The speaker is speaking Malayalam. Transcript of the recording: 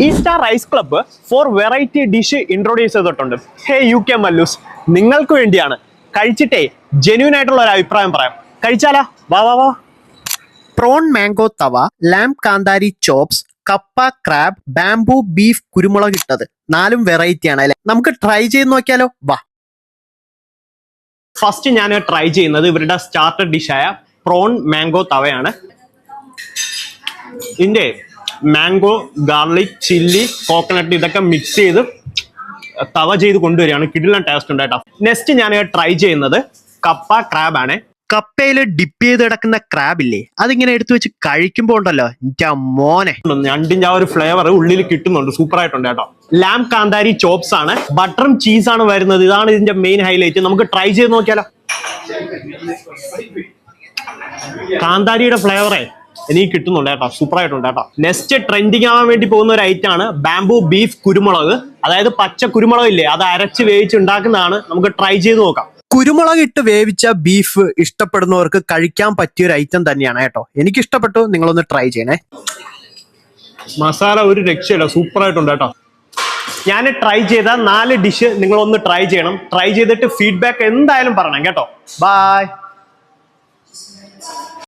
Easter rice club for variety dish introduce ചെയ്തിട്ടുണ്ട്. ഹേ യു കെ മല്ലൂസ്, നിങ്ങൾക്ക് വേണ്ടിയാണ്. കഴിച്ചിട്ടേ ജെന്യൂൻ ആയിട്ടുള്ള ഒരു അഭിപ്രായം പറയാം. കഴിച്ചാലാ? വാ വാ വാ. പ്രോൺ മാംഗോ തവ, ലാംബ് കാന്താരി ചോപ്സ്, കപ്പ ക്രാബ്, ബാംബു ബീഫ് കുരുമുളക് ഇട്ടത്, 4 വെറൈറ്റി ആണ് അല്ലെ. നമുക്ക് ട്രൈ ചെയ്ത് നോക്കിയാലോ? വാ. ഫസ്റ്റ് ഞാൻ ട്രൈ ചെയ്യുന്നത് ഇവരുടെ സ്റ്റാർട്ടർ ഡിഷായ പ്രോൺ മാംഗോ തവയാണ്. ഇതിന്റെ മാംഗോ, ഗാർലിക്, ചില്ലി, കോക്കനട്ട് ഇതൊക്കെ മിക്സ് ചെയ്ത് തവ ചെയ്ത് കൊണ്ടുവരികയാണ്. കിടിലൻ ടേസ്റ്റ് ഉണ്ട് കേട്ടോ. നെക്സ്റ്റ് ഞാൻ ട്രൈ ചെയ്യുന്നത് കപ്പ ക്രാബ് ആണ്. കപ്പയിൽ ഡിപ്പ് ചെയ്ത് കിടക്കുന്ന ക്രാബ് ഇല്ലേ, അതിങ്ങനെ എടുത്തു വെച്ച് കഴിക്കുമ്പോൾ ഉണ്ടല്ലോ എൻ്റെ മോനെ, ഞണ്ടിന്റെ ആ ഒരു ഫ്ലേവർ ഉള്ളിൽ കിട്ടുന്നുണ്ട്. സൂപ്പർ ആയിട്ടുണ്ട് കേട്ടോ. ലാംബ് കാന്താരി ചോപ്സ് ആണ്, ബട്ടറും ചീസാണ് വരുന്നത്. ഇതാണ് ഇതിന്റെ മെയിൻ ഹൈലൈറ്റ്. നമുക്ക് ട്രൈ ചെയ്ത് നോക്കിയാലോ? കാന്താരിയുടെ ഫ്ലേവറേ എനിക്ക് കിട്ടുന്നുണ്ട് കേട്ടോ. സൂപ്പർ ആയിട്ടുണ്ട് കേട്ടോ. നെക്സ്റ്റ് ട്രെൻഡിങ് ആവാൻ വേണ്ടി പോകുന്ന ഒരു ഐറ്റം ആണ് ബാംബു ബീഫ് കുരുമുളക്. അതായത് പച്ച കുരുമുളക് ഇല്ലേ, അത് അരച്ച് വേവിച്ച് ഉണ്ടാക്കുന്നതാണ്. നമുക്ക് ട്രൈ ചെയ്ത് നോക്കാം. കുരുമുളക് ഇട്ട് വേവിച്ച ബീഫ് ഇഷ്ടപ്പെടുന്നവർക്ക് കഴിക്കാൻ പറ്റിയ ഒരു ഐറ്റം തന്നെയാണ് കേട്ടോ. എനിക്ക് ഇഷ്ടപ്പെട്ടു. നിങ്ങളൊന്ന് ട്രൈ ചെയ്യണേ. മസാല ഒരു രക്ഷയില്ല. സൂപ്പർ ആയിട്ടുണ്ട് കേട്ടോ. ഞാൻ ട്രൈ ചെയ്ത 4 ഡിഷ് നിങ്ങളൊന്ന് ട്രൈ ചെയ്യണം. ട്രൈ ചെയ്തിട്ട് ഫീഡ്ബാക്ക് എന്തായാലും പറയണം കേട്ടോ. ബൈ.